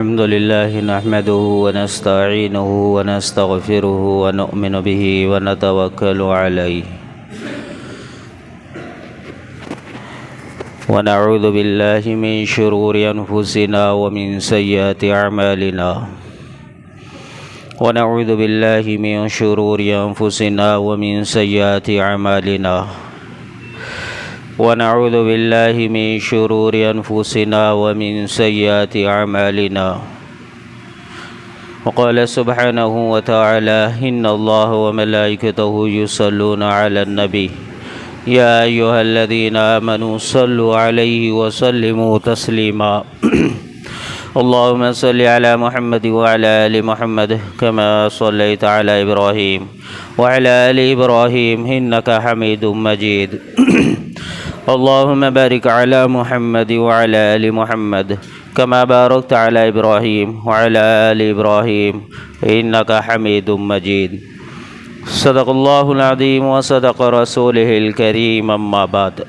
الحمد لله نحمده ونستعينه ونستغفره ونؤمن به ونتوكل عليه ونعوذ بالله من شرور أنفسنا ومن سيئات أعمالنا ونعوذ بالله من شرور أنفسنا ومن سيئات أعمالنا ونعوذ بالله من شرور أنفسنا ومن سيئات أعمالنا وقال سبحانه وتعالى إن الله وملائكته يصلون على النبي يا أيها الذين آمنوا صلوا عليه وسلموا تسليما اللهم صل على محمد وعلى آل محمد كما صليت على إبراهيم وعلى آل إبراهيم إنك حميد مجيد اللهم بارك على محمد وعلى آل محمد كما باركت على إبراهيم وعلى آل إبراهيم إنك حميد مجيد صدق الله العظيم وصدق رسوله الكريم أما بعد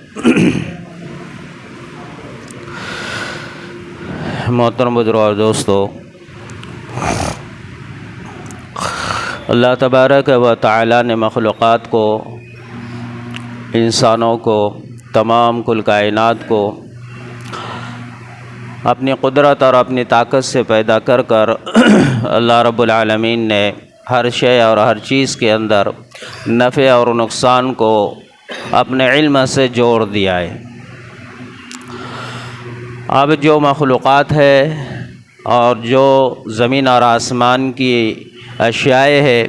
محترم بزرگوں اور دوستو، اللہ تبارک و تعالی نے مخلوقات کو، انسانوں کو، تمام کل کائنات کو اپنی قدرت اور اپنی طاقت سے پیدا کر کر اللہ رب العالمین نے ہر شے اور ہر چیز کے اندر نفع اور نقصان کو اپنے علم سے جوڑ دیا ہے۔ اب جو مخلوقات ہے اور جو زمین اور آسمان کی اشیاء ہے،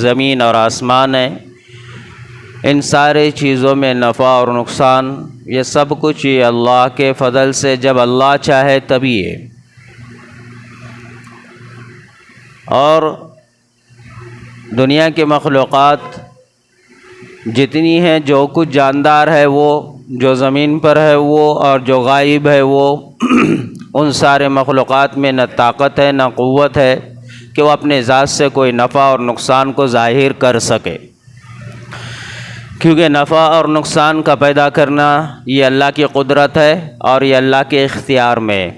زمین اور آسمان ہے، ان سارے چیزوں میں نفع اور نقصان یہ سب کچھ یہ اللہ کے فضل سے جب اللہ چاہے تبھی ہے۔ اور دنیا کے مخلوقات جتنی ہیں، جو کچھ جاندار ہے وہ، جو زمین پر ہے وہ، اور جو غائب ہے وہ، ان سارے مخلوقات میں نہ طاقت ہے نہ قوت ہے کہ وہ اپنے ذات سے کوئی نفع اور نقصان کو ظاہر کر سکے، کیونکہ نفع اور نقصان کا پیدا کرنا یہ اللہ کی قدرت ہے اور یہ اللہ کے اختیار میں،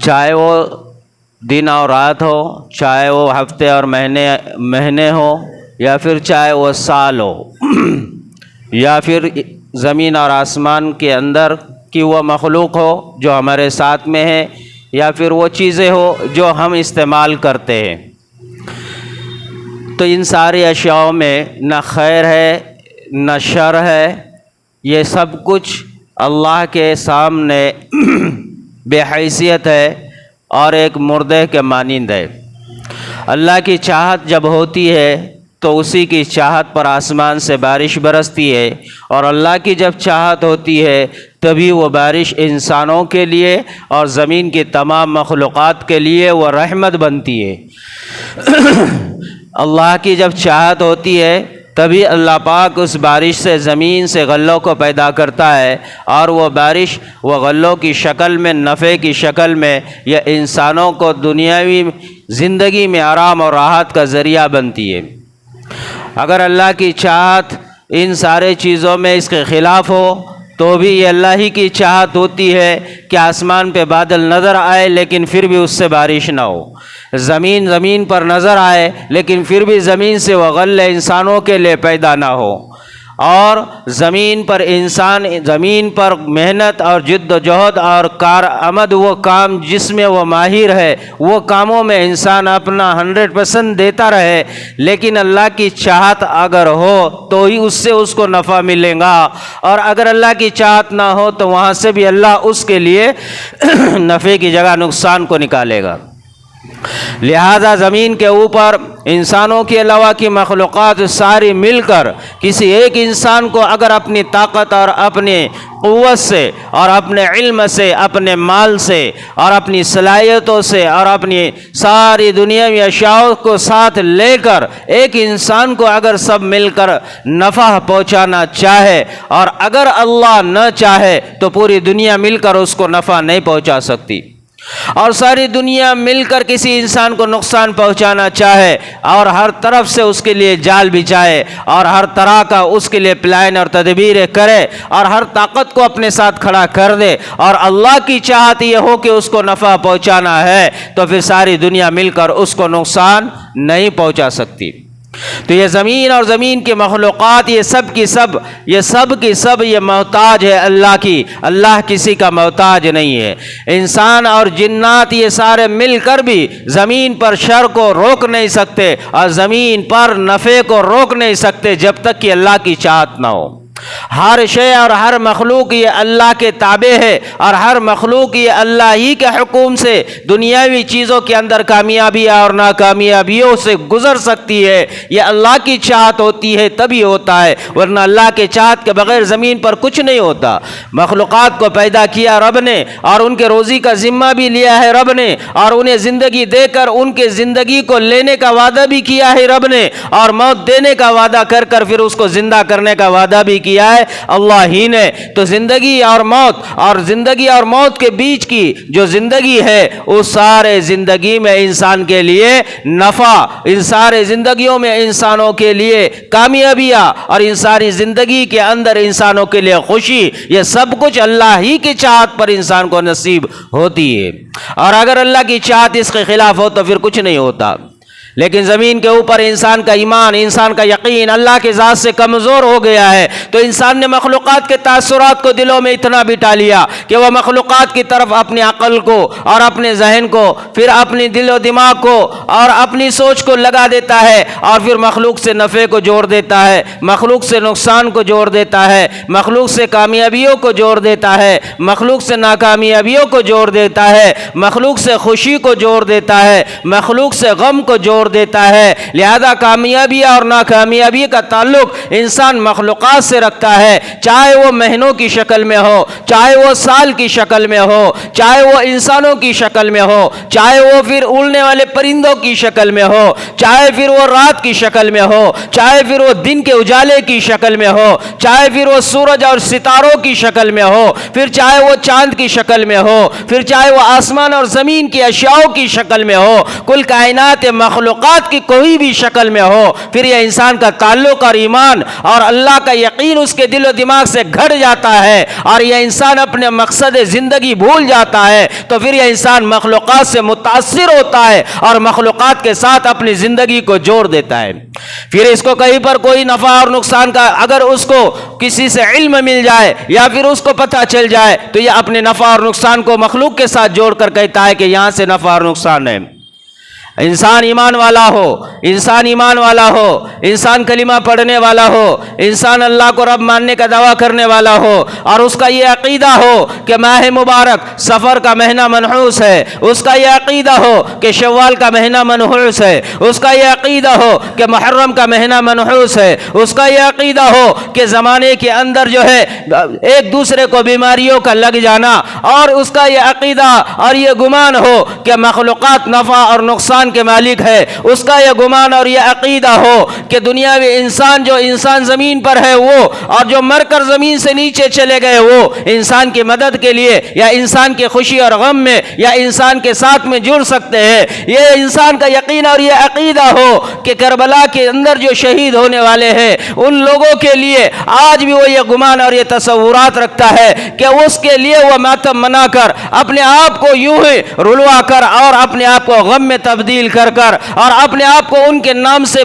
چاہے وہ دن اور رات ہو، چاہے وہ ہفتے اور مہینے ہو، یا پھر چاہے وہ سال ہو، یا پھر زمین اور آسمان کے اندر کی وہ مخلوق ہو جو ہمارے ساتھ میں ہے، یا پھر وہ چیزیں ہو جو ہم استعمال کرتے ہیں۔ تو ان ساری اشیاء میں نہ خیر ہے نہ شر ہے، یہ سب کچھ اللہ کے سامنے بے حیثیت ہے اور ایک مردے کے مانند ہے۔ اللہ کی چاہت جب ہوتی ہے تو اسی کی چاہت پر آسمان سے بارش برستی ہے، اور اللہ کی جب چاہت ہوتی ہے تبھی وہ بارش انسانوں کے لیے اور زمین کی تمام مخلوقات کے لیے وہ رحمت بنتی ہے۔ اللہ کی جب چاہت ہوتی ہے تبھی اللہ پاک اس بارش سے زمین سے غلوں کو پیدا کرتا ہے، اور وہ بارش وہ غلوں کی شکل میں، نفع کی شکل میں، یا انسانوں کو دنیاوی زندگی میں آرام اور راحت کا ذریعہ بنتی ہے۔ اگر اللہ کی چاہت ان سارے چیزوں میں اس کے خلاف ہو تو بھی یہ اللہ ہی کی چاہت ہوتی ہے کہ آسمان پہ بادل نظر آئے لیکن پھر بھی اس سے بارش نہ ہو، زمین پر نظر آئے لیکن پھر بھی زمین سے وہ غلے انسانوں کے لیے پیدا نہ ہو، اور زمین پر محنت اور جد و جہد اور کارآمد وہ کام جس میں وہ ماہر ہے، وہ کاموں میں انسان اپنا 100% دیتا رہے، لیکن اللہ کی چاہت اگر ہو تو ہی اس سے اس کو نفع ملے گا، اور اگر اللہ کی چاہت نہ ہو تو وہاں سے بھی اللہ اس کے لیے نفع کی جگہ نقصان کو نکالے گا۔ لہذا زمین کے اوپر انسانوں کے علاوہ کی مخلوقات ساری مل کر کسی ایک انسان کو اگر اپنی طاقت اور اپنی قوت سے اور اپنے علم سے، اپنے مال سے اور اپنی صلاحیتوں سے اور اپنی ساری دنیاوی اشیاء کو ساتھ لے کر ایک انسان کو اگر سب مل کر نفع پہنچانا چاہے، اور اگر اللہ نہ چاہے تو پوری دنیا مل کر اس کو نفع نہیں پہنچا سکتی۔ اور ساری دنیا مل کر کسی انسان کو نقصان پہنچانا چاہے اور ہر طرف سے اس کے لیے جال بچھائے اور ہر طرح کا اس کے لیے پلان اور تدبیریں کرے اور ہر طاقت کو اپنے ساتھ کھڑا کر دے، اور اللہ کی چاہت یہ ہو کہ اس کو نفع پہنچانا ہے، تو پھر ساری دنیا مل کر اس کو نقصان نہیں پہنچا سکتی۔ تو یہ زمین اور زمین کی مخلوقات یہ سب کی سب یہ محتاج ہے اللہ کی، اللہ کسی کا محتاج نہیں ہے۔ انسان اور جنات یہ سارے مل کر بھی زمین پر شر کو روک نہیں سکتے اور زمین پر نفع کو روک نہیں سکتے جب تک کہ اللہ کی چاہت نہ ہو۔ ہر شے اور ہر مخلوق یہ اللہ کے تابع ہے، اور ہر مخلوق یہ اللہ ہی کے حکم سے دنیاوی چیزوں کے اندر کامیابی اور ناکامیابیوں سے گزر سکتی ہے۔ یہ اللہ کی چاہت ہوتی ہے تبھی ہوتا ہے، ورنہ اللہ کے چاہت کے بغیر زمین پر کچھ نہیں ہوتا۔ مخلوقات کو پیدا کیا رب نے، اور ان کے روزی کا ذمہ بھی لیا ہے رب نے، اور انہیں زندگی دے کر ان کے زندگی کو لینے کا وعدہ بھی کیا ہے رب نے، اور موت دینے کا وعدہ کر کر پھر اس کو زندہ کرنے کا وعدہ بھی کیا ہے اللہ ہی نے۔ تو زندگی اور موت کے بیچ کی جو زندگی ہے اس سارے زندگی میں انسان کے لیے نفع، ان سارے زندگیوں میں انسانوں کے لیے کامیابیاں، اور ان ساری زندگی کے اندر انسانوں کے لیے خوشی، یہ سب کچھ اللہ ہی کی چاہت پر انسان کو نصیب ہوتی ہے۔ اور اگر اللہ کی چاہت اس کے خلاف ہو تو پھر کچھ نہیں ہوتا۔ لیکن زمین کے اوپر انسان کا ایمان، انسان کا یقین اللہ کے ذات سے کمزور ہو گیا ہے، تو انسان نے مخلوقات کے تاثرات کو دلوں میں اتنا بٹھا لیا کہ وہ مخلوقات کی طرف اپنی عقل کو اور اپنے ذہن کو، پھر اپنی دل و دماغ کو اور اپنی سوچ کو لگا دیتا ہے، اور پھر مخلوق سے نفع کو جوڑ دیتا ہے، مخلوق سے نقصان کو جوڑ دیتا ہے، مخلوق سے کامیابیوں کو جوڑ دیتا ہے، مخلوق سے ناکامیابیوں کو جوڑ دیتا ہے، مخلوق سے خوشی کو جوڑ دیتا ہے، مخلوق سے غم کو جوڑ دیتا ہے۔ لہذا کامیابی اور ناکامیابی کا تعلق انسان مخلوقات سے رکھتا ہے، چاہے وہ مہینوں کی شکل میں ہو، چاہے وہ سال کی شکل میں ہو، چاہے وہ انسانوں کی شکل میں ہو، چاہے وہ پھر اڑنے والے پرندوں کی شکل میں ہو، چاہے پھر وہ رات کی شکل میں ہو، چاہے پھر وہ دن کے اجالے کی شکل میں ہو، چاہے پھر وہ سورج اور ستاروں کی شکل میں ہو، پھر چاہے وہ چاند کی شکل میں ہو، پھر چاہے وہ آسمان اور زمین کی اشیاء کی شکل میں ہو، کل کائنات مخلوقات کی کوئی بھی شکل میں ہو، پھر یہ انسان کا تعلق اور ایمان اور اللہ کا یقین اس کے دل و دماغ سے گھٹ جاتا ہے، اور یہ انسان اپنے مقصد زندگی بھول جاتا ہے، تو پھر یہ انسان مخلوقات سے متاثر ہوتا ہے اور مخلوقات کے ساتھ اپنی زندگی کو جوڑ دیتا ہے۔ پھر اس کو کہیں پر کوئی نفع اور نقصان کا اگر اس کو کسی سے علم مل جائے یا پھر اس کو پتہ چل جائے تو یہ اپنے نفع اور نقصان کو مخلوق کے ساتھ جوڑ کر کہتا ہے کہ یہاں سے نفع اور نقصان ہے۔ انسان ایمان والا ہو، انسان کلمہ پڑھنے والا ہو، انسان اللہ کو رب ماننے کا دعویٰ کرنے والا ہو، اور اس کا یہ عقیدہ ہو کہ ماہ مبارک صفر کا مہینہ منحوس ہے، اس کا یہ عقیدہ ہو کہ شوال کا مہینہ منحوس ہے، اس کا یہ عقیدہ ہو کہ محرم کا مہینہ منحوس ہے، اس کا یہ عقیدہ ہو کہ زمانے کے اندر جو ہے ایک دوسرے کو بیماریوں کا لگ جانا، اور اس کا یہ عقیدہ اور یہ گمان ہو کہ مخلوقات نفع اور نقصان کے مالک ہے، اس کا یہ گمان اور یہ عقیدہ ہو کہ دنیاوی انسان جو انسان زمین پر ہے وہ، اور جو مر کر زمین سے نیچے چلے گئے وہ انسان کی مدد کے لیے یا انسان کی خوشی اور غم میں یا انسان کے ساتھ میں جڑ سکتے ہیں۔ یہ انسان کا یقین اور یہ عقیدہ ہو کہ کربلا کے اندر جو شہید ہونے والے ہیں ان لوگوں کے لیے آج بھی وہ یہ گمان اور یہ تصورات رکھتا ہے کہ اس کے لیے وہ ماتم منا کر اپنے آپ کو یوں ہی رلوا کر اور اپنے آپ کو غم میں تبدیل کر اور اپنے آپ کو ان کے نام سے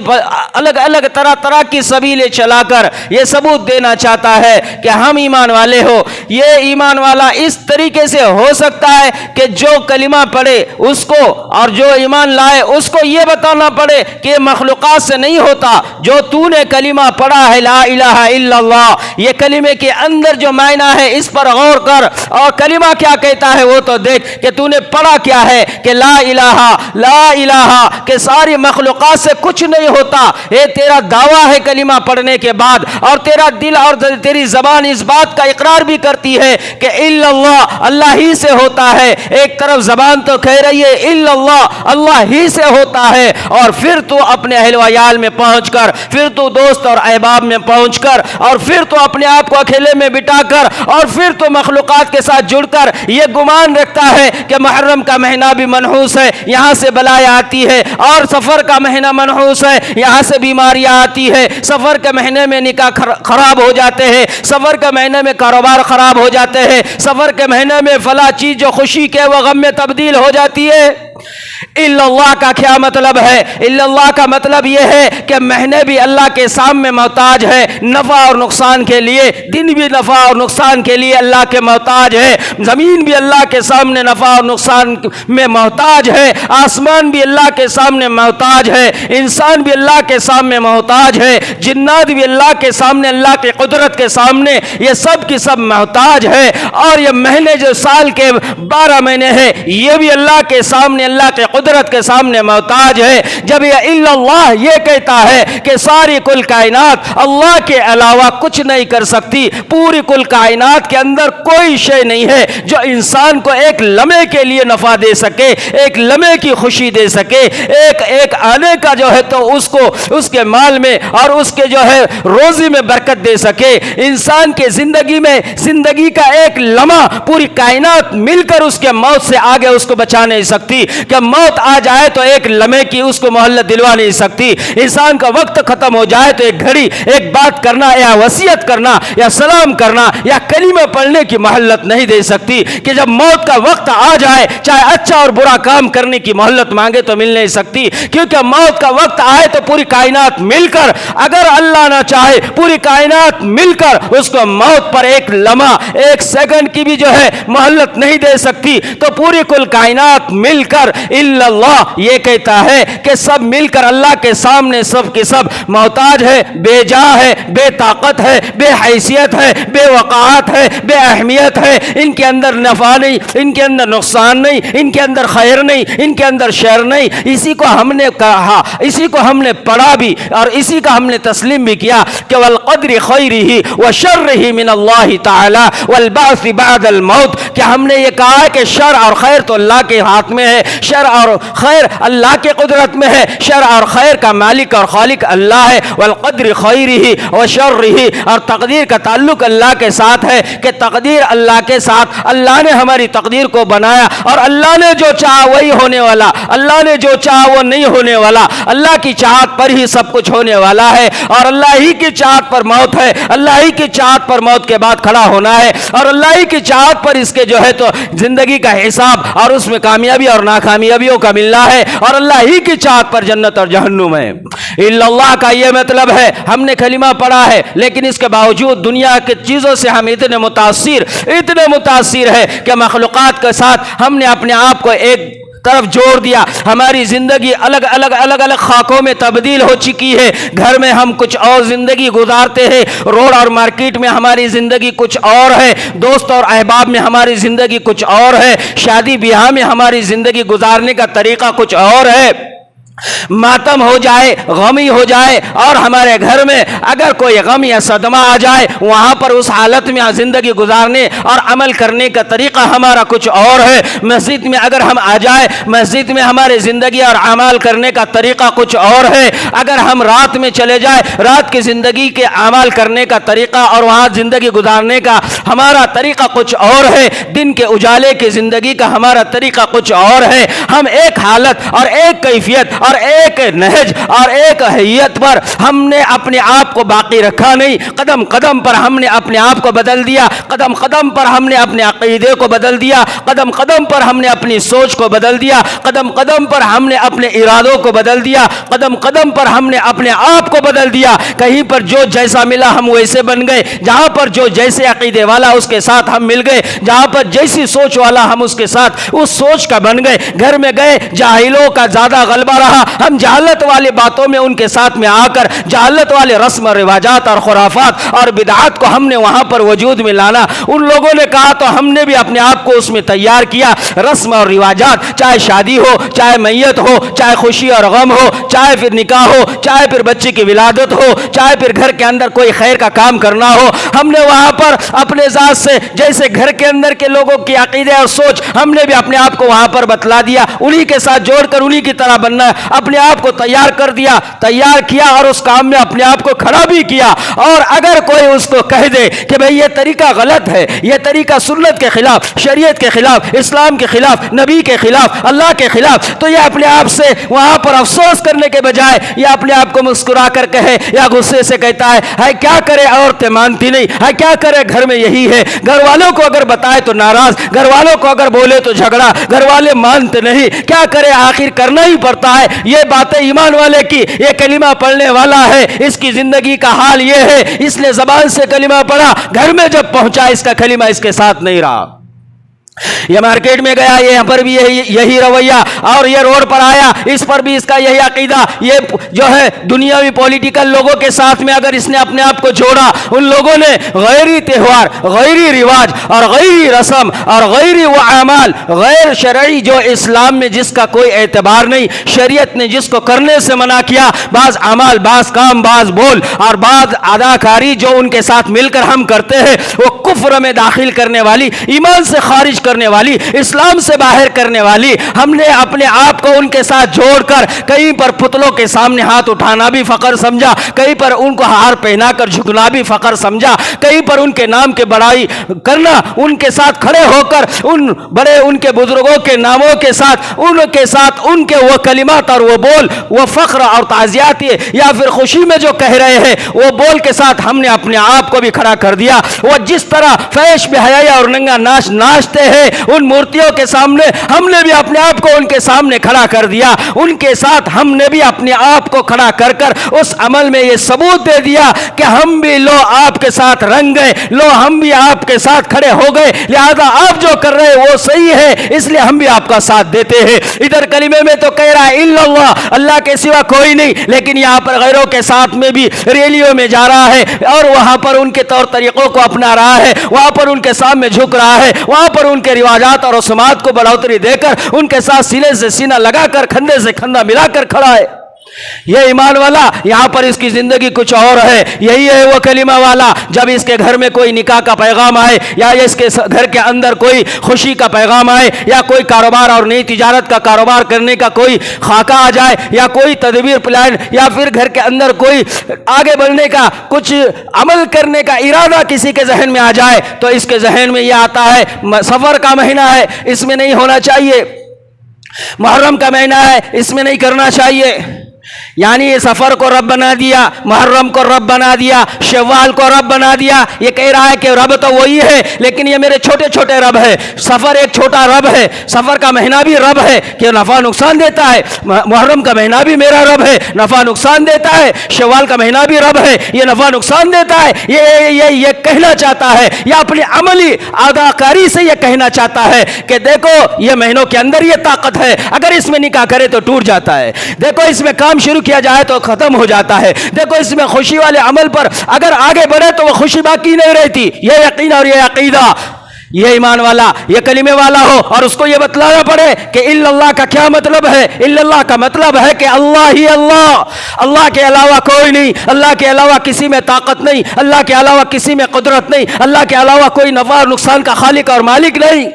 الگ الگ طرح کی سبیلیں چلا کر یہ ثبوت دینا چاہتا ہے کہ ہم ایمان والے ہو۔ یہ ایمان والا اس طریقے سے ہو سکتا ہے کہ جو کلمہ پڑھے اس کو اور جو ایمان لائے اس کو یہ بتانا پڑے کہ مخلوقات سے نہیں ہوتا، جو تو نے کلمہ پڑھا ہے لا الہ الا اللہ، یہ کلمے کے اندر جو معنی ہے اس پر غور کر، اور کلمہ کیا کہتا ہے وہ تو دیکھ کہ تو نے پڑھا کیا ہے کہ لا الہ الہ کہ ساری مخلوقات سے کچھ نہیں ہوتا، یہ تیرا دعویٰ ہے کلمہ پڑھنے کے بعد، اور تیرا دل اور تیری زبان اس بات کا اقرار بھی کرتی ہے کہ الا اللہ، اللہ ہی سے ہوتا ہے، ایک طرف زبان تو کہہ رہی ہے الا اللہ، اللہ ہی سے ہوتا ہے، اور پھر تو اپنے اہل و عیال میں پہنچ کر، پھر تو دوست اور احباب میں پہنچ کر، اور پھر تو اپنے آپ کو اکیلے میں بٹا کر، اور پھر تو مخلوقات کے ساتھ جڑ کر یہ گمان رکھتا ہے کہ محرم کا مہینہ بھی منحوس ہے، یہاں سے بلائیں آتی ہے، اور سفر کا مہینہ منحوس ہے، یہاں سے بیماریاں آتی ہے، سفر کے مہینے میں نکاح خراب ہو جاتے ہیں، سفر کے مہینے میں کاروبار خراب ہو جاتے ہیں، سفر کے مہینے میں فلاں چیز جو خوشی کے وہ غم میں تبدیل ہو جاتی ہے۔ الا اللہ کا کیا مطلب ہے؟ الا اللہ کا مطلب یہ ہے کہ مہینے بھی اللہ کے سامنے محتاج ہے نفع اور نقصان کے لیے، دن بھی نفع اور نقصان کے لیے اللہ کے محتاج ہے، زمین بھی اللہ کے سامنے نفع اور نقصان میں محتاج ہے، آسمان بھی اللہ کے سامنے محتاج ہے، انسان بھی اللہ کے سامنے محتاج ہے، جنات بھی اللہ کے سامنے، اللہ کی قدرت کے سامنے یہ سب کی سب محتاج ہے، اور یہ مہینے جو سال کے 12 مہینے ہیں یہ بھی اللہ کے سامنے، اللہ کے قدرت کے سامنے محتاج ہے۔ جب یہ الا اللہ یہ کہتا ہے کہ ساری کل کائنات اللہ کے علاوہ کچھ نہیں کر سکتی، پوری کل کائنات کے اندر کوئی شے نہیں ہے جو انسان کو ایک لمحے کے لیے نفع دے سکے، ایک لمحے کی خوشی دے سکے، ایک آنے کا جو ہے تو اس کو اس کے مال میں اور اس کے جو ہے روزی میں برکت دے سکے۔ انسان کے زندگی میں زندگی کا ایک لمحہ پوری کائنات مل کر اس کے موت سے آگے اس کو بچا نہیں سکتی، کہ موت آ جائے تو ایک لمحے کی اس کو مہلت دلوا نہیں سکتی، انسان کا وقت ختم ہو جائے تو ایک گھڑی ایک بات کرنا یا وصیت کرنا یا سلام کرنا یا کلمہ پڑھنے کی مہلت نہیں دے سکتی، کہ جب موت کا وقت آ جائے چاہے اچھا اور برا کام کرنے کی مہلت مانگے تو مل نہیں سکتی، کیونکہ موت کا وقت آئے تو پوری کائنات مل کر، اگر اللہ نہ چاہے پوری کائنات مل کر اس کو موت پر ایک لمحہ ایک سیکنڈ کی بھی جو ہے مہلت نہیں دے سکتی، تو پوری کل کائنات مل کر الا اللہ یہ کہتا ہے کہ سب مل کر اللہ کے سامنے سب کے سب محتاج ہے، بے جا ہے، بے طاقت ہے، بے حیثیت ہے، بے وقاحت ہے، بے اہمیت ہے، ان کے اندر نفع نہیں، ان کے اندر نقصان نہیں، ان کے اندر خیر نہیں، ان کے اندر شر نہیں۔ اسی کو ہم نے کہا، اسی کو ہم نے پڑھا بھی اور اسی کا ہم نے تسلیم بھی کیا کہ والقدر خیرہ وشرہ من اللہ تعالی والبعث بعد الموت، کہ ہم نے یہ کہا ہے کہ شر اور خیر تو اللہ کے ہاتھ میں ہے، شر اور خیر اللہ کے قدرت میں ہے، شر اور خیر کا مالک اور خالق اللہ ہے، والقدر خیرہ وشرہ، اور تقدیر کا تعلق اللہ کے ساتھ ہے کہ تقدیر اللہ کے ساتھ، اللہ نے ہماری تقدیر کو بنایا اور اللہ نے جو چاہا وہی ہونے والا، اللہ نے جو چاہا وہ نہیں ہونے والا، اللہ کی چاہت پر ہی سب کچھ ہونے والا ہے، اور اللہ ہی کی چاہت پر موت ہے، اللہ ہی کی چاہت پر موت کے بعد کھڑا ہونا ہے، اور اللہ ہی کی چاہت پر اس کے جو ہے تو زندگی کا حساب اور اس میں کامیابی اور ناکامیابیوں کا ملنا ہے، اور اللہ ہی کی چاہت پر جنت اور جہنم ہے۔ الا اللہ کا یہ مطلب ہے، ہم نے کلمہ پڑھا ہے لیکن اس کے باوجود دنیا کی چیزوں سے ہم اتنے متاثر ہے کہ مخلوقات کے ساتھ ہم نے اپنے آپ کو ایک طرف جوڑ دیا، ہماری زندگی الگ الگ خاکوں میں تبدیل ہو چکی ہے، گھر میں ہم کچھ اور زندگی گزارتے ہیں، روڈ اور مارکیٹ میں ہماری زندگی کچھ اور ہے، دوست اور احباب میں ہماری زندگی کچھ اور ہے، شادی بیاہ میں ہماری زندگی گزارنے کا طریقہ کچھ اور ہے، ماتم ہو جائے، غمی ہو جائے، اور ہمارے گھر میں اگر کوئی غم یا صدمہ آ جائے وہاں پر اس حالت میں زندگی گزارنے اور عمل کرنے کا طریقہ ہمارا کچھ اور ہے، مسجد میں اگر ہم آ جائے مسجد میں ہمارے زندگی اور اعمال کرنے کا طریقہ کچھ اور ہے، اگر ہم رات میں چلے جائے رات کی زندگی کے اعمال کرنے کا طریقہ اور وہاں زندگی گزارنے کا ہمارا طریقہ کچھ اور ہے، دن کے اجالے کی زندگی کا ہمارا طریقہ کچھ اور ہے، ہم ایک حالت اور ایک کیفیت اور ایک نہج اور ایک حیت پر ہم نے اپنے آپ کو باقی رکھا نہیں، قدم قدم پر ہم نے اپنے آپ کو بدل دیا، قدم قدم پر ہم نے اپنے عقیدے کو بدل دیا، قدم قدم پر ہم نے اپنی سوچ کو بدل دیا، قدم قدم پر ہم نے اپنے ارادوں کو بدل دیا، قدم قدم پر ہم نے اپنے آپ کو بدل دیا، کہیں پر جو جیسا ملا ہم ویسے بن گئے، جہاں پر جو جیسے عقیدے والا اس کے ساتھ ہم مل گئے، جہاں پر جیسی سوچ والا ہم اس کے ساتھ اس سوچ کا بن گئے، گھر میں گئے جاہلوں کا زیادہ غلبہ رہا، کیا ہم جہالت والی باتوں میں ان کے ساتھ میں آ کر جہالت والے رسم و رواجات اور خرافات اور بدعات کو ہم نے وہاں پر وجود میں لانا. ان لوگوں نے کہا تو ہم نے بھی اپنے آپ کو اس میں تیار کیا. رسم اور رواجات, چاہے شادی ہو, چاہے میت ہو, چاہے خوشی اور غم ہو, چاہے پھر نکاح ہو, چاہے پھر بچے کی ولادت ہو, چاہے پھر گھر کے اندر کوئی خیر کا کام کرنا ہو, ہم نے وہاں پر اپنے ذات سے جیسے گھر کے اندر کے لوگوں کی عقیدے اور سوچ ہم نے بھی اپنے آپ کو وہاں پر بتلا دیا. انہی کے ساتھ جوڑ کر انہی کی طرح بننا ہے. اپنے آپ کو تیار کر دیا, تیار کیا اور اس کام میں اپنے آپ کو کھڑا بھی کیا. اور اگر کوئی اس کو کہہ دے کہ بھئی یہ طریقہ غلط ہے, یہ طریقہ سنت کے خلاف, شریعت کے خلاف, اسلام کے خلاف, نبی کے خلاف, اللہ کے خلاف, تو یہ اپنے آپ سے وہاں پر افسوس کرنے کے بجائے یہ اپنے آپ کو مسکرا کر کہے یا غصے سے کہتا ہے کیا کرے عورتیں مانتی نہیں, ہے کیا کرے گھر میں یہی ہے. گھر والوں کو اگر بتائے تو ناراض, گھر والوں کو اگر بولے تو جھگڑا, گھر والے مانتے نہیں, کیا کرے آخر کرنا ہی پڑتا ہے. یہ باتیں ایمان والے کی, یہ کلمہ پڑھنے والا ہے, اس کی زندگی کا حال یہ ہے, اس لیے زبان سے کلمہ پڑھا, گھر میں جب پہنچا اس کا کلمہ اس کے ساتھ نہیں رہا. یہ مارکیٹ میں گیا, یہاں پر بھی یہی رویہ, اور یہ روڈ پر آیا, اس پر بھی اس کا یہی عقیدہ. یہ جو ہے دنیاوی پولیٹیکل لوگوں کے ساتھ میں اگر اس نے اپنے آپ کو جوڑا, ان لوگوں نے غیری تہوار, غیری رواج اور غیری رسم اور غیری وہ اعمال غیر شرعی جو اسلام میں جس کا کوئی اعتبار نہیں, شریعت نے جس کو کرنے سے منع کیا, بعض اعمال, بعض کام, بعض بول اور بعض اداکاری جو ان کے ساتھ مل کر ہم کرتے ہیں, وہ کفر میں داخل کرنے والی, ایمان سے خارج کرنے والی, اسلام سے باہر کرنے والی. ہم نے اپنے آپ کو ان کے ساتھ جوڑ کر کہیں پر پتلوں کے سامنے ہاتھ اٹھانا بھی فخر سمجھا, کہیں پر ان کو ہار پہنا کر جھکنا بھی فخر سمجھا, کہیں پر ان کے نام کے بڑائی کرنا, ان کے ساتھ کھڑے ہو کر ان بڑے ان کے بزرگوں کے ناموں کے ساتھ ان کے وہ کلمات اور وہ بول, وہ فخر اور تعزیت یا پھر خوشی میں جو کہہ رہے ہیں وہ بول کے ساتھ ہم نے اپنے آپ کو بھی کھڑا کر دیا. وہ جس طرح فحش بے حیائی اور ننگا ناچ ناچتے ہیں ان مورتیوں کے سامنے, ہم نے بھی اپنے آپ کو ان کے سامنے کھڑا کر دیا. ان کے ساتھ ہم نے بھی اپنے آپ کو کھڑا کر کر اس عمل میں یہ ثبوت دے دیا کہ ہم بھی لو آپ کے ساتھ رنگ گئے, لو ہم بھی آپ کے ساتھ کھڑے ہو گئے, لہذا آپ جو کر رہے ہیں وہ صحیح ہے, اس لیے ہم بھی آپ کا ساتھ دیتے ہیں. ادھر کلمے میں تو کہہ رہا ہے الا اللہ, اللہ کے سوا کوئی نہیں, لیکن یہاں پر غیروں کے ساتھ میں بھی ریلیوں میں جا رہا ہے اور وہاں پر ان کے طور طریقوں کو اپنا رہا ہے, وہاں پر ان کے سامنے جھک رہا ہے, وہاں پر ان کے رواجات اور رسومات کو بڑھوتری دے کر ان کے ساتھ سینے سے سینہ لگا کر کھندے سے کھندا ملا کر کھڑا ہے. یہ ایمان والا, یہاں پر اس کی زندگی کچھ اور ہے. یہی ہے وہ کلمہ والا, جب اس کے گھر میں کوئی نکاح کا پیغام آئے یا اس کے گھر کے اندر کوئی خوشی کا پیغام آئے یا کوئی کاروبار اور نئی تجارت کا کاروبار کرنے کا کوئی خاکہ آ جائے یا کوئی تدبیر پلان یا پھر گھر کے اندر کوئی آگے بڑھنے کا کچھ عمل کرنے کا ارادہ کسی کے ذہن میں آ جائے, تو اس کے ذہن میں یہ آتا ہے سفر کا مہینہ ہے, اس میں نہیں ہونا چاہیے, محرم کا مہینہ ہے, اس میں نہیں کرنا چاہیے. یعنی یہ سفر کو رب بنا دیا, محرم کو رب بنا دیا, شوال کو رب بنا دیا. یہ کہہ رہا ہے کہ رب تو وہی ہے لیکن یہ میرے چھوٹے چھوٹے رب ہے. سفر ایک چھوٹا رب ہے, سفر کا مہینہ بھی رب ہے کہ نفع نقصان دیتا ہے, محرم کا مہینہ بھی میرا رب ہے, نفع نقصان دیتا ہے, شوال کا مہینہ بھی رب ہے, یہ نفع نقصان دیتا ہے. یہ کہنا چاہتا ہے یا اپنی عملی اداکاری سے یہ کہنا چاہتا ہے کہ دیکھو یہ مہینوں کے اندر یہ طاقت ہے, اگر اس میں نکاح کرے تو ٹوٹ جاتا ہے, دیکھو اس میں کام شروع کیا جائے تو ختم ہو جاتا ہے, دیکھو اس میں خوشی والے عمل پر اگر آگے بڑھے تو وہ خوشی باقی نہیں رہتی. یہ یقین اور یہ عقیدہ, یہ ایمان والا, یہ کلمے والا ہو اور اس کو یہ بتلانا پڑے کہ الا اللہ کا کیا مطلب ہے. الا اللہ کا مطلب ہے کہ اللہ ہی اللہ, اللہ کے علاوہ کوئی نہیں, اللہ کے علاوہ کسی میں طاقت نہیں, اللہ کے علاوہ کسی میں قدرت نہیں, اللہ کے علاوہ کوئی نفع اور نقصان کا خالق اور مالک نہیں.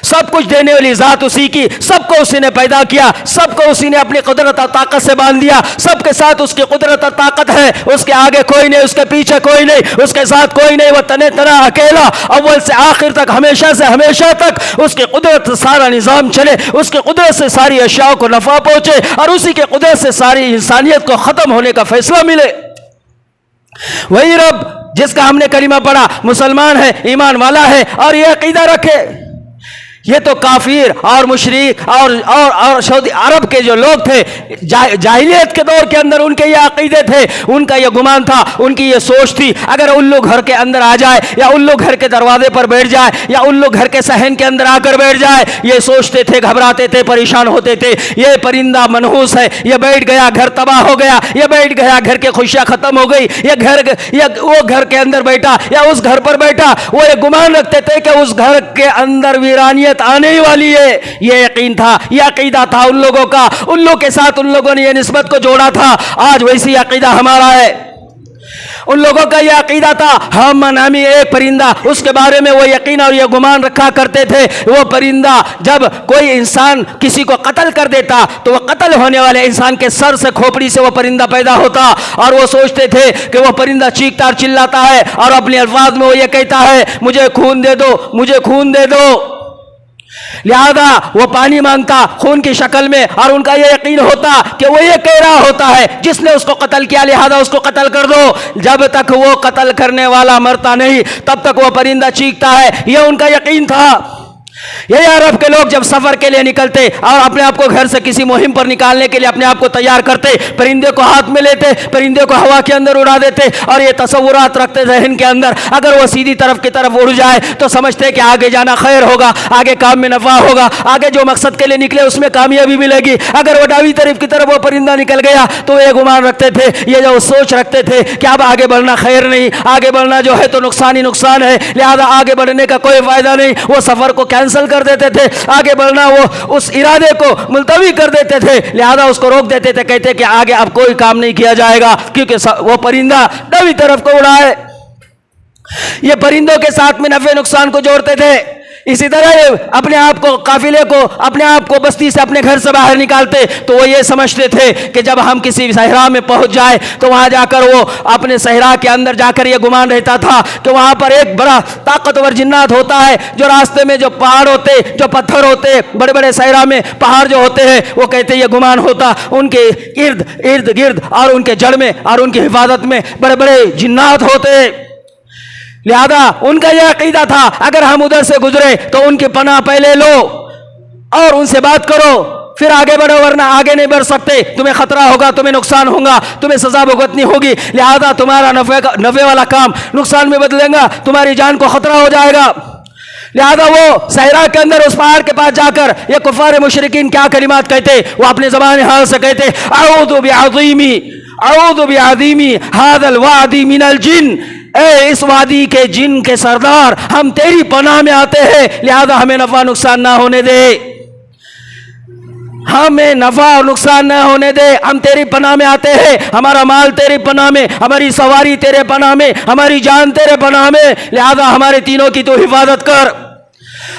سب کچھ دینے والی ذات اسی کی, سب کو اسی نے پیدا کیا, سب کو اسی نے اپنی قدرت اور طاقت سے باندھ دیا, سب کے ساتھ اس کی قدرت اور طاقت ہے, اس کے آگے کوئی نہیں, اس کے پیچھے کوئی نہیں, اس کے ساتھ کوئی نہیں, وہ تنے تنا اکیلا, اول سے آخر تک, ہمیشہ سے ہمیشہ تک اس کی قدرت سے سارا نظام چلے, اس کی قدرت سے ساری اشیاء کو نفع پہنچے اور اسی کی قدرت سے ساری انسانیت کو ختم ہونے کا فیصلہ ملے. وہی رب جس کا ہم نے کلمہ پڑھا مسلمان ہے, ایمان والا ہے اور یہ عقیدہ رکھے. یہ تو کافر اور مشرک اور سعودی عرب کے جو لوگ تھے جاہلیت کے دور کے اندر، ان کے یہ عقیدے تھے، ان کا یہ گمان تھا، ان کی یہ سوچ تھی، اگر الو گھر کے اندر آ جائے یا الو گھر کے دروازے پر بیٹھ جائے یا الو گھر کے صحن کے اندر آ کر بیٹھ جائے، یہ سوچتے تھے، گھبراتے تھے، پریشان ہوتے تھے، یہ پرندہ منحوس ہے، یہ بیٹھ گیا گھر تباہ ہو گیا، یہ بیٹھ گیا گھر کے خوشیاں ختم ہو گئی، وہ گھر کے اندر بیٹھا یا اس گھر پر بیٹھا، وہ یہ گمان رکھتے تھے کہ اس گھر کے اندر ویرانیت آنے ہی والی ہے۔ یہ یقین تھا، یہ عقیدہ تھا ان لوگوں کا، ان لوگوں کے ساتھ ان لوگوں نے یہ نسبت کو جوڑا تھا۔ آج ویسی عقیدہ ہمارا ہے۔ ان لوگوں کا یہ عقیدہ تھا، ہم نامی ایک پرندہ، اس کے بارے میں وہ یقین اور یہ گمان رکھا کرتے تھے، وہ پرندہ جب کوئی انسان کسی کو قتل کر دیتا تو وہ قتل ہونے والے انسان کے سر سے، کھوپڑی سے وہ پرندہ پیدا ہوتا، اور وہ سوچتے تھے کہ وہ پرندہ چیختا اور چلاتا ہے اور اپنے الفاظ میں وہ یہ کہتا ہے، مجھے خون دے دو، مجھے خون دے دو، لہذا وہ پانی مانگتا خون کی شکل میں، اور ان کا یہ یقین ہوتا کہ وہ یہ کہہ رہا ہوتا ہے جس نے اس کو قتل کیا، لہذا اس کو قتل کر دو۔ جب تک وہ قتل کرنے والا مرتا نہیں تب تک وہ پرندہ چیختا ہے، یہ ان کا یقین تھا۔ یہ عرب کے لوگ جب سفر کے لیے نکلتے اور اپنے آپ کو گھر سے کسی مہم پر نکالنے کے لیے اپنے آپ کو تیار کرتے، پرندے کو ہاتھ میں لیتے، پرندے کو ہوا کے اندر اڑا دیتے اور یہ تصورات رکھتے ذہن کے اندر، اگر وہ سیدھی طرف کی طرف اڑ جائے تو سمجھتے کہ آگے جانا خیر ہوگا، آگے کام میں نفع ہوگا، آگے جو مقصد کے لیے نکلے اس میں کامیابی ملے گی۔ اگر وہ ڈاوی طرف کی طرف وہ پرندہ نکل گیا تو یہ گمان رکھتے تھے، یہ جو سوچ رکھتے تھے کہ اب آگے بڑھنا خیر نہیں، آگے بڑھنا جو ہے تو نقصان ہی نقصان ہے، لہذا آگے بڑھنے کا کوئی فائدہ نہیں، وہ سفر کو کینسل کر دیتے تھے، آگے بڑھنا وہ اس ارادے کو ملتوی کر دیتے تھے، لہذا اس کو روک دیتے تھے، کہتے کہ آگے اب کوئی کام نہیں کیا جائے گا کیونکہ وہ پرندہ ڈاوی طرف کو اڑا ہے۔ یہ پرندوں کے ساتھ میں نفع نقصان کو جوڑتے تھے۔ اسی طرح اپنے آپ کو، قافلے کو، اپنے آپ کو بستی سے، اپنے گھر سے باہر نکالتے تو وہ یہ سمجھتے تھے کہ جب ہم کسی صحرا میں پہنچ جائے تو وہاں جا کر وہ اپنے صحرا کے اندر جا کر یہ گمان رہتا تھا کہ وہاں پر ایک بڑا طاقتور جنات ہوتا ہے جو راستے میں جو پہاڑ ہوتے، جو پتھر ہوتے، بڑے بڑے صحرا میں پہاڑ جو ہوتے ہیں، وہ کہتے یہ گمان ہوتا ان کے ارد گرد اور ان کے جڑ میں اور ان کی حفاظت میں بڑے بڑے جنات ہوتے، لہذا ان کا یہ عقیدہ تھا اگر ہم ادھر سے گزرے تو ان کی پناہ پہلے لو اور ان سے بات کرو، پھر آگے بڑھو، ورنہ آگے نہیں بڑھ سکتے، تمہیں خطرہ ہوگا، تمہیں نقصان ہوگا، تمہیں سزا بھگتنی ہوگی، لہذا تمہارا نفع والا کام نقصان میں بدلے گا، تمہاری جان کو خطرہ ہو جائے گا۔ لہذا وہ صحرا کے اندر اس پہاڑ کے پاس جا کر یہ کفار مشرکین کیا کلمات کہتے، وہ اپنے زبان حال سے کہتے، اعوذ بعظیمی ھذا الوادی من الجن، اے اس وادی کے جن کے سردار، ہم تیری پناہ میں آتے ہیں، لہذا ہمیں نفع نقصان نہ ہونے دے، ہمیں نفع اور نقصان نہ ہونے دے، ہم تیری پناہ میں آتے ہیں، ہمارا مال تیری پناہ میں، ہماری سواری تیرے پناہ میں، ہماری جان تیرے پناہ میں، لہذا ہمارے تینوں کی تو حفاظت کر۔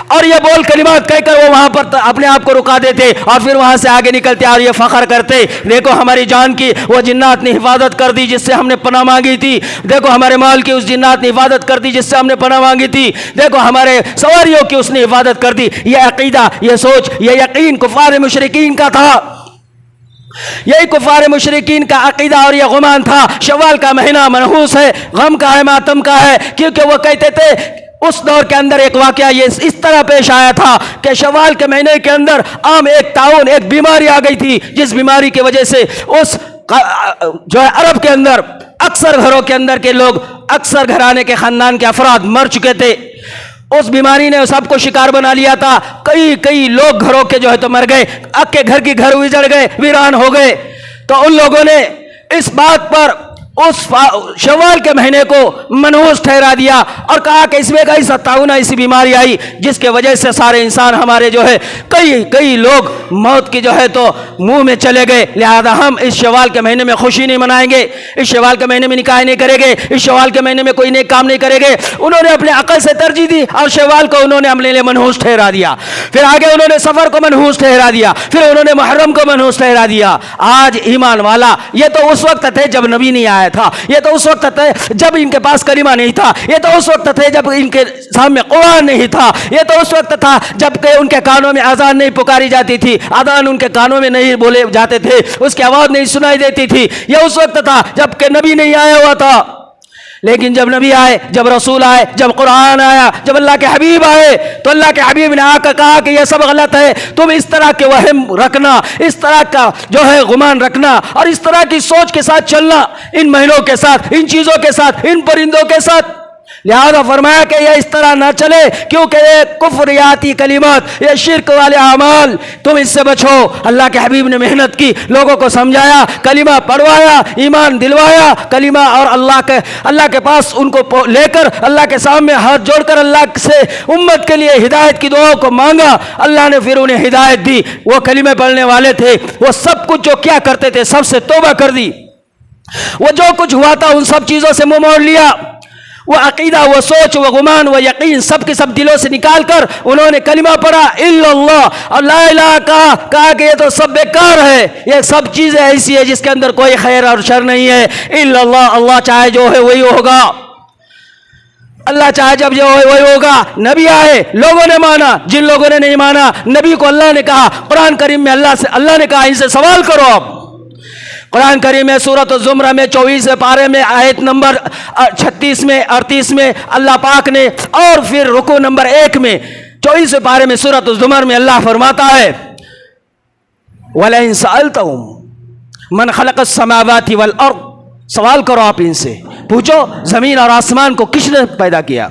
اور یہ بول کلمات کہہ کر وہ وہاں پر اپنے آپ کو رکا دیتے اور پھر وہاں سے آگے نکلتے اور یہ فخر کرتے، دیکھو ہماری جان کی وہ جنات نے حفاظت کر دی جس سے ہم نے پناہ مانگی تھی، دیکھو ہمارے مال کی اس جنات نے حفاظت کر دی جس سے ہم نے پناہ مانگی تھی، دیکھو ہمارے سواریوں کی اس نے حفاظت کر دی۔ یہ عقیدہ، یہ سوچ، یہ یقین کفار مشرکین کا تھا، یہی کفار مشرکین کا عقیدہ اور یہ گمان تھا۔ شوال کا مہینہ منحوس ہے، غم کا ہے، ماتم کا ہے، کیونکہ وہ کہتے تھے اس دور کے اندر ایک واقعہ یہ اس طرح پیش آیا تھا کہ شوال کے مہینے کے اندر عام ایک طاعون، ایک بیماری آ گئی تھی، جس بیماری کی وجہ سے اس جو ہے عرب کے اندر اکثر گھروں کے اندر کے لوگ، اکثر گھرانے کے خاندان کے افراد مر چکے تھے۔ اس بیماری نے سب کو شکار بنا لیا تھا، کئی لوگ گھروں کے جو ہے تو مر گئے، اکے گھر کی گھر اجڑ گئے، ویران ہو گئے۔ تو ان لوگوں نے اس بات پر اس شوال کے مہینے کو منحوس ٹھہرا دیا اور کہا کہ اس میں کئی ستاؤن ایسی بیماری آئی جس کے وجہ سے سارے انسان ہمارے جو ہے کئی لوگ موت کی جو ہے تو منہ میں چلے گئے، لہذا ہم اس شوال کے مہینے میں خوشی نہیں منائیں گے، اس شوال کے مہینے میں نکاح نہیں کریں گے، اس شوال کے مہینے میں کوئی نیک کام نہیں کریں گے۔ انہوں نے اپنے عقل سے ترجیح دی اور شوال کو انہوں نے اپنے لیے منحوس ٹھہرا دیا، پھر آگے انہوں نے سفر کو منحوس ٹھہرا دیا، پھر انہوں نے محرم کو منحوس ٹھہرا دیا۔ آج ایمان والا، یہ تو اس وقت تھے جب نبی نہیں آیا تھا، یہ تو اس وقت تھے جب ان کے پاس کلمہ نہیں تھا، یہ تو اس وقت تھے جب ان کے سامنے قرآن نہیں تھا، یہ تو اس وقت تھا جب کہ ان کے کانوں میں اذان نہیں پکاری جاتی تھی، اذان ان کے کانوں میں نہیں بولے جاتے تھے، اس کی آواز نہیں سنائی دیتی تھی، یہ اس وقت تھا جب کہ نبی نہیں آیا ہوا تھا۔ لیکن جب نبی آئے، جب رسول آئے، جب قرآن آیا، جب اللہ کے حبیب آئے، تو اللہ کے حبیب نے آ کر کہا کہ یہ سب غلط ہے، تم اس طرح کے وہم رکھنا، اس طرح کا جو ہے گمان رکھنا اور اس طرح کی سوچ کے ساتھ چلنا، ان مہینوں کے ساتھ، ان چیزوں کے ساتھ، ان پرندوں کے ساتھ، لہذا فرمایا کہ یہ اس طرح نہ چلے، کیونکہ یہ کفریاتی کلمات، یہ شرک والے اعمال، تم اس سے بچو۔ اللہ کے حبیب نے محنت کی، لوگوں کو سمجھایا، کلمہ پڑھوایا، ایمان دلوایا، کلمہ اور اللہ کے پاس ان کو لے کر اللہ کے سامنے ہاتھ جوڑ کر اللہ سے امت کے لیے ہدایت کی دعا کو مانگا، اللہ نے پھر انہیں ہدایت دی۔ وہ کلمے پڑھنے والے تھے، وہ سب کچھ جو کیا کرتے تھے سب سے توبہ کر دی، وہ جو کچھ ہوا تھا ان سب چیزوں سے منہ موڑ لیا، وہ عقیدہ، وہ سوچ، وہ گمان، وہ یقین سب کے سب دلوں سے نکال کر انہوں نے کلمہ پڑھا الا اللہ اور لا الہ کہا کہ یہ تو سب بیکار ہے، یہ سب چیزیں ایسی ہے جس کے اندر کوئی خیر اور شر نہیں ہے، الا اللہ، اللہ چاہے جو ہے وہی ہوگا، اللہ چاہے جب جو ہے وہی ہوگا۔ نبی آئے، لوگوں نے مانا، جن لوگوں نے نہیں مانا نبی کو اللہ نے کہا، قرآن کریم میں اللہ نے کہا ان سے سوال کرو۔ اب قرآن کریم میں سورۃ الزمرہ میں 24 پارے میں آیت نمبر 36 میں 38 میں اللہ پاک نے، اور پھر رکوع نمبر 1 میں 24 پارے میں سورۃ الزمر میں اللہ فرماتا ہے وَلَئِن سَأَلْتَهُمْ مَنْ خَلَقَ السَّمَاوَاتِ وَالْأَرْضِ، سوال کرو آپ ان سے، پوچھو زمین اور آسمان کو کس نے پیدا کیا،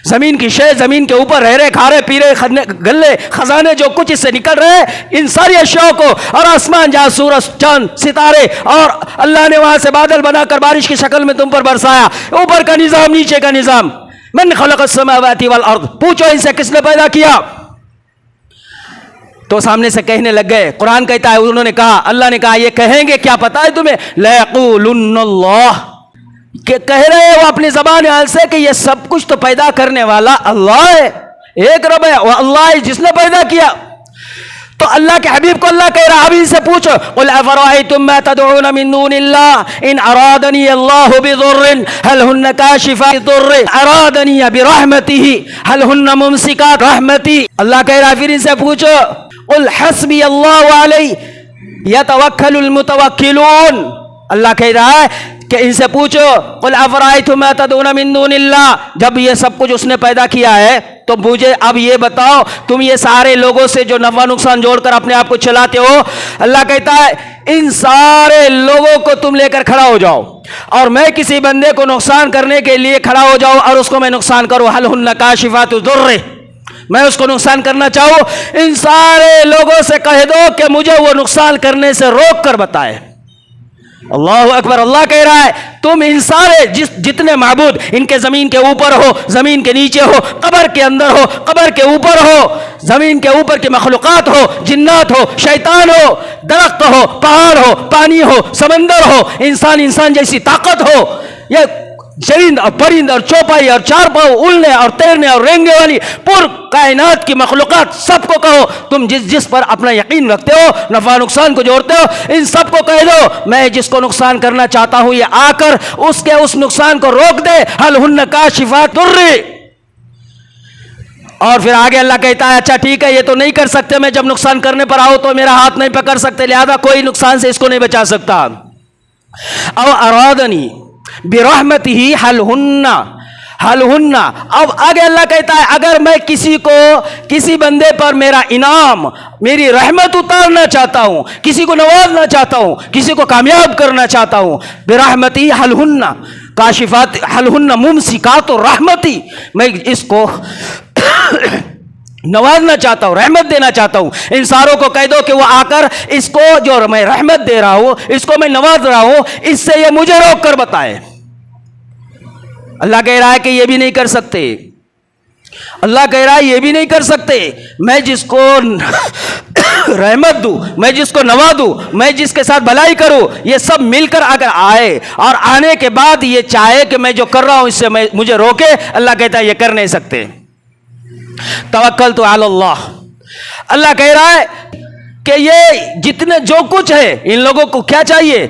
زمین کی شے، زمین کے اوپر رہرے کھارے پیرے گلے خزانے جو کچھ اس سے نکل رہے ان ساری اشیاء کو، اور آسمان جہاں سورج چاند ستارے اور اللہ نے وہاں سے بادل بنا کر بارش کی شکل میں تم پر برسایا، اوپر کا نظام نیچے کا نظام، من خلق السماوات والارض، پوچھو ان سے کس نے پیدا کیا؟ تو سامنے سے کہنے لگ گئے، قرآن کہتا ہے انہوں نے کہا، اللہ نے کہا یہ کہیں گے کیا پتہ ہے تمہیں، لَيَقُولُنَّ اللَّهُ، کہ کہہ رہے ہیں وہ اپنی زبان حال سے کہ یہ سب کچھ تو پیدا کرنے والا اللہ ہے، ایک رب ہے وہ اللہ ہے جس نے پیدا کیا۔ تو اللہ کے حبیب کو اللہ کہہ رہا اب ان سے پوچھو، قُلْ أَفَرَأَيْتُم مَّا تَدْعُونَ مِن دُونِ اللَّهِ إِنْ أَرَادَنِيَ اللَّهُ بِضُرٍّ هَلْ هُنَّ كَاشِفَاتُ ضُرِّهِ أَرَادَنِيَ بِرَحْمَتِهِ هَلْ هُنَّ مُمْسِكَاتُ رَحْمَتِهِ، اللہ کہہ رہا پھر ان سے پوچھو، قُلْ حَسْبِيَ اللَّهُ عَلَيْهِ يَتَوَكَّلُ الْمُتَوَكِّلُونَ، اللہ کہہ رہا ہے کہ ان سے پوچھو، قُلْ أَفَرَأَيْتُم مَّا تَدْعُونَ مِن دُونِ اللَّهِ، جب یہ سب کچھ اس نے پیدا کیا ہے تو مجھے اب یہ بتاؤ تم یہ سارے لوگوں سے جو نفع نقصان جوڑ کر اپنے آپ کو چلاتے ہو، اللہ کہتا ہے ان سارے لوگوں کو تم لے کر کھڑا ہو جاؤ اور میں کسی بندے کو نقصان کرنے کے لیے کھڑا ہو جاؤں اور اس کو میں نقصان کروں، هَلْ هُنَّ كَاشِفَاتُ ضُرِّهِ، میں اس کو نقصان کرنا چاہوں، ان سارے لوگوں سے کہہ دو کہ مجھے وہ نقصان کرنے سے روک کر بتائے۔ اللہ اکبر، اللہ کہہ رہا ہے تم ان سارے جتنے معبود ان کے زمین کے اوپر ہو، زمین کے نیچے ہو، قبر کے اندر ہو، قبر کے اوپر ہو، زمین کے اوپر کی مخلوقات ہو، جنات ہو، شیطان ہو، درخت ہو، پہاڑ ہو، پانی ہو، سمندر ہو، انسان جیسی طاقت ہو، یہ چرند اور پرند اور چوپائی اور چار پاؤں اڑنے اور تیرنے اور رینگنے والی پور کائنات کی مخلوقات سب کو کہو تم جس پر اپنا یقین رکھتے ہو، نفع نقصان کو جوڑتے ہو، ان سب کو کہہ دو میں جس کو نقصان کرنا چاہتا ہوں یہ آ کر اس نقصان کو روک دے، هَلْ هُنَّ كَاشِفَاتُ ضُرِّ۔ اور پھر آگے اللہ کہتا ہے اچھا ٹھیک ہے یہ تو نہیں کر سکتے، میں جب نقصان کرنے پر آؤ تو میرا ہاتھ نہیں پکڑ سکتے، لہذا کوئی نقصان سے اس کو نہیں بچا سکتا۔ او ارادنی برحمتہ هل ہن، اب آگے اللہ کہتا ہے اگر میں کسی بندے پر میرا انعام، میری رحمت اتارنا چاہتا ہوں، کسی کو نوازنا چاہتا ہوں، کسی کو کامیاب کرنا چاہتا ہوں، برحمتی هل ہن کاشفات هل ہن ممسکات رحمتی، میں اس کو نوازنا چاہتا ہوں، رحمت دینا چاہتا ہوں، ان ساروں کو کہہ دو کہ وہ آ کر اس کو جو میں رحمت دے رہا ہوں، اس کو میں نواز رہا ہوں، اس سے یہ مجھے روک کر بتائے۔ اللہ کہہ رہا ہے کہ یہ بھی نہیں کر سکتے، اللہ کہہ رہا ہے یہ بھی نہیں کر سکتے، میں جس کو رحمت دوں، میں جس کو نوازوں، میں جس کے ساتھ بھلائی کروں، یہ سب مل کر اگر آئے اور آنے کے بعد یہ چاہے کہ میں جو کر رہا ہوں اس سے مجھے روکے، اللہ کہتا ہے یہ کر نہیں سکتے۔ توکلت علی اللہ، اللہ کہہ رہا ہے کہ یہ جتنے جو کچھ ہے ان لوگوں کو کیا چاہیے،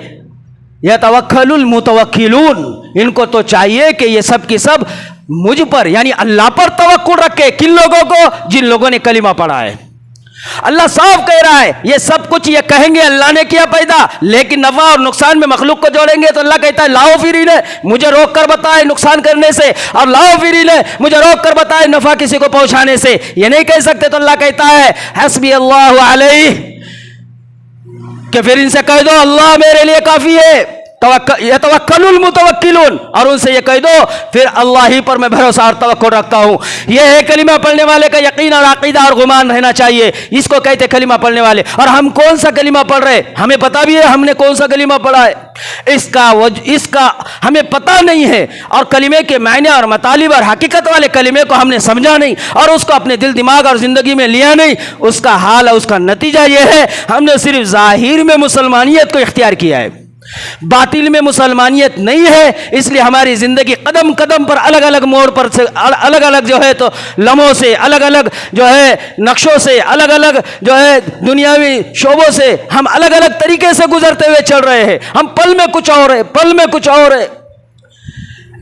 یتوکل المتوکلون، ان کو تو چاہیے کہ یہ سب کی سب مجھ پر یعنی اللہ پر توکل رکھے، کن لوگوں کو، جن لوگوں نے کلمہ پڑھا ہے، اللہ صاف کہہ رہا ہے یہ سب کچھ یہ کہیں گے اللہ نے کیا پیدا، لیکن نفع اور نقصان میں مخلوق کو جوڑیں گے تو اللہ کہتا ہے لاؤ فری لے مجھے روک کر بتائے نقصان کرنے سے، اور لاؤ فری لے مجھے روک کر بتائے نفع کسی کو پہنچانے سے، یہ نہیں کہہ سکتے۔ تو اللہ کہتا ہے حسبی اللہ علیہ، کہ پھر ان سے کہہ دو اللہ میرے لیے کافی ہے، یتوکل المتوکلون، اور ان سے یہ کہہ دو پھر اللہ ہی پر میں بھروسہ اور توکل رکھتا ہوں۔ یہ ہے کلمہ پڑھنے والے کا یقین اور عقیدہ اور گمان رہنا چاہیے، اس کو کہتے کلمہ پڑھنے والے۔ اور ہم کون سا کلمہ پڑھ رہے ہمیں پتہ بھی ہے ہم نے کون سا کلمہ پڑھا ہے، اس کا ہمیں پتہ نہیں ہے، اور کلمے کے معنی اور مطالب اور حقیقت والے کلمے کو ہم نے سمجھا نہیں اور اس کو اپنے دل دماغ اور زندگی میں لیا نہیں، اس کا حال اس کا نتیجہ یہ ہے ہم نے صرف ظاہر میں مسلمانیت کو اختیار کیا ہے، باطل میں مسلمانیت نہیں ہے، اس لیے ہماری زندگی قدم قدم پر الگ الگ موڑ پر سے الگ الگ جو ہے تو لمحوں سے الگ الگ جو ہے نقشوں سے الگ الگ جو ہے دنیاوی شعبوں سے ہم الگ الگ طریقے سے گزرتے ہوئے چل رہے ہیں، ہم پل میں کچھ اور ہے پل میں کچھ اور ہے۔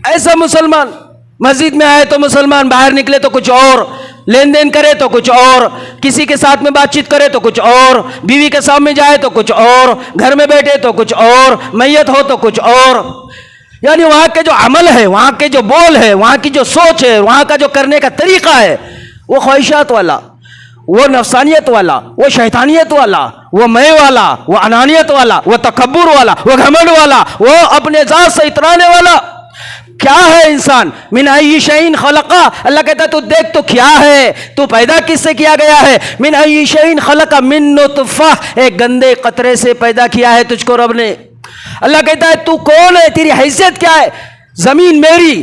ایسا مسلمان مسجد میں آئے تو مسلمان، باہر نکلے تو کچھ اور، لین دین کرے تو کچھ اور، کسی کے ساتھ میں بات چیت کرے تو کچھ اور، بیوی کے سامنے جائے تو کچھ اور، گھر میں بیٹھے تو کچھ اور، میت ہو تو کچھ اور، یعنی وہاں کے جو عمل ہے، وہاں کے جو بول ہے، وہاں کی جو سوچ ہے، وہاں کا جو کرنے کا طریقہ ہے، وہ خواہشات والا، وہ نفسانیت والا، وہ شیطانیت والا، وہ میں والا، وہ انانیت والا، وہ تکبر والا، وہ گھمنڈ والا، وہ اپنے ذات سے اترانے والا۔ کیا ہے انسان؟ من ای شیء خلقہ، اللہ کہتا ہے تو دیکھ تو کیا ہے، تو پیدا کس سے کیا گیا ہے؟ من ای شیء خلقہ من نطفہ، ایک گندے قطرے سے پیدا کیا ہے تجھ کو رب نے۔ اللہ کہتا ہے تو کون ہے، تیری حیثیت کیا ہے؟ زمین میری،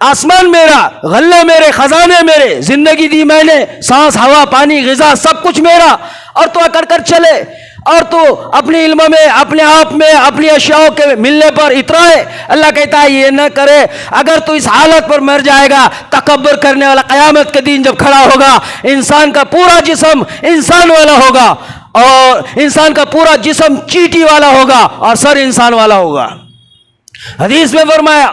آسمان میرا، غلے میرے، خزانے میرے، زندگی دی میں نے، سانس ہوا پانی غذا سب کچھ میرا، اور تو کر کر چلے، اور تو اپنے علم میں اپنے آپ میں اپنی اشیاء کے ملنے پر اترائے۔ اللہ کہتا ہے یہ نہ کرے، اگر تو اس حالت پر مر جائے گا، تکبر کرنے والا قیامت کے دن جب کھڑا ہوگا، انسان کا پورا جسم انسان والا ہوگا، اور انسان کا پورا جسم چیٹی والا ہوگا اور سر انسان والا ہوگا۔ حدیث میں فرمایا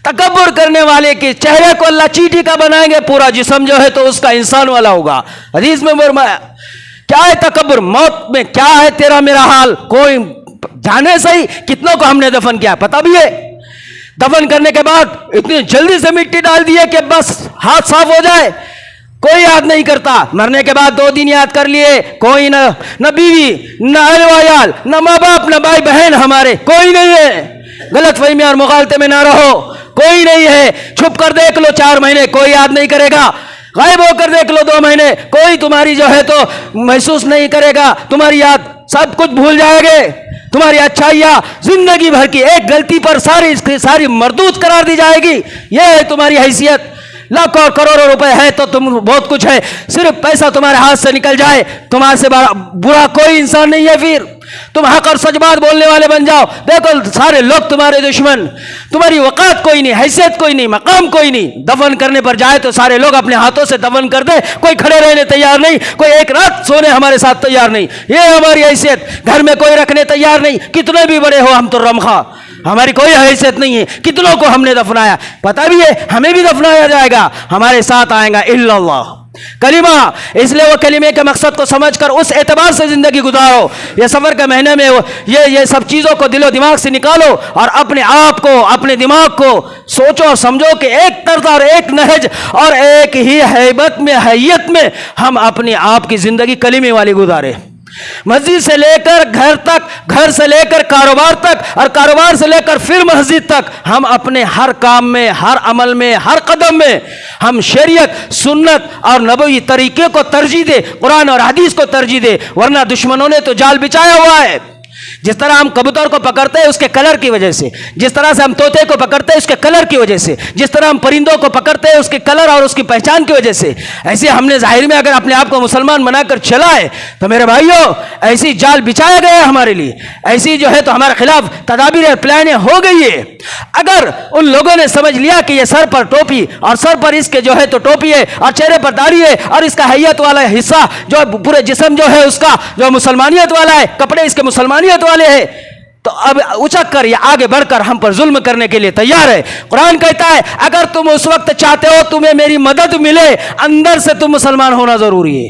تکبر کرنے والے کے چہرے کو اللہ چیٹی کا بنائیں گے، پورا جسم جو ہے تو اس کا انسان والا ہوگا۔ حدیث میں فرمایا کیا ہے تکبر، موت میں کیا ہے تیرا میرا حال، کوئی جانے سے ہی کتنوں کو ہم نے دفن کیا پتہ بھی ہے، دفن کرنے کے بعد اتنی جلدی سے مٹی ڈال دی ہے کہ بس ہاتھ صاف ہو جائے، کوئی یاد نہیں کرتا، مرنے کے بعد 2 دن یاد کر لیے، کوئی نہ بیوی نہ اہل و عیال نہ ماں باپ نہ بھائی بہن ہمارے کوئی نہیں ہے، غلط فہمی اور مغالطے میں نہ رہو، کوئی نہیں ہے، چھپ کر دیکھ لو 4 مہینے کوئی یاد نہیں کرے گا، غائب ہو کر دیکھ لو 2 مہینے کوئی تمہاری جو ہے تو محسوس نہیں کرے گا، تمہاری یاد سب کچھ بھول جائے گے، تمہاری اچھائیاں زندگی بھر کی ایک غلطی پر ساری مردود قرار دی جائے گی۔ یہ ہے تمہاری حیثیت، لاکھوں اور کروڑوں روپے ہے تو تم بہت کچھ ہے، صرف پیسہ تمہارے ہاتھ سے نکل جائے تمہارے سے برا کوئی انسان نہیں ہے، پھر تم حق اور سچ بات بولنے والے بن جاؤ، دیکھو سارے لوگ تمہارے دشمن، تمہاری وقات کوئی نہیں، حیثیت کوئی نہیں، مقام کوئی نہیں، دفن کرنے پر جائے تو سارے لوگ اپنے ہاتھوں سے دفن کر دے، کوئی کھڑے رہنے تیار نہیں، کوئی ایک رات سونے ہمارے ساتھ تیار نہیں، یہ ہماری حیثیت، گھر میں کوئی رکھنے تیار نہیں، کتنے بھی بڑے ہو ہم تو رمخا، ہماری کوئی حیثیت نہیں ہے، کتنوں کو ہم نے دفنایا، پتہ بھی ہے ہمیں بھی دفنایا جائے گا، ہمارے ساتھ آئے گا الا اللہ کلمہ، اس لیے وہ کلمے کے مقصد کو سمجھ کر اس اعتبار سے زندگی گزارو، یہ سفر کے مہینے میں یہ سب چیزوں کو دل و دماغ سے نکالو، اور اپنے آپ کو اپنے دماغ کو سوچو اور سمجھو کہ ایک طرز اور ایک نہج اور ایک ہی حیبت میں حیت میں ہم اپنے آپ کی زندگی کلمے والی گزارے، مسجد سے لے کر گھر تک، گھر سے لے کر کاروبار تک، اور کاروبار سے لے کر پھر مسجد تک، ہم اپنے ہر کام میں ہر عمل میں ہر قدم میں ہم شریعت سنت اور نبوی طریقے کو ترجیح دے، قرآن اور حدیث کو ترجیح دے، ورنہ دشمنوں نے تو جال بچایا ہوا ہے۔ جس طرح ہم کبوتر کو پکڑتے ہیں اس کے کلر کی وجہ سے، جس طرح سے ہم طوطے کو پکڑتے ہیں اس کے کلر کی وجہ سے، جس طرح ہم پرندوں کو پکڑتے ہیں اس کے کلر اور اس کی پہچان کی وجہ سے، ایسے ہم نے ظاہر میں اگر اپنے آپ کو مسلمان بنا کر چلا ہے تو میرے بھائیوں ایسی جال بچایا گیا ہے ہمارے لیے، ایسی جو ہے تو ہمارے خلاف تدابیر پلانیں ہو گئی ہے۔ اگر ان لوگوں نے سمجھ لیا کہ یہ سر پر ٹوپی اور سر پر اس کے جو ہے تو ٹوپی ہے اور چہرے پر داڑھی ہے اور اس کا حیت والا حصہ جو پورے جسم جو ہے اس کا جو مسلمانیت والا ہے، کپڑے اس کے مسلمانیت والے ہیں، تو اب اچک کر یا آگے بڑھ کر ہم پر ظلم کرنے کے لیے تیار ہے۔ قرآن کہتا ہے اگر تم اس وقت چاہتے ہو تمہیں میری مدد ملے، اندر سے تم مسلمان ہونا ضروری ہے۔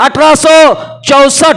1864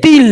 3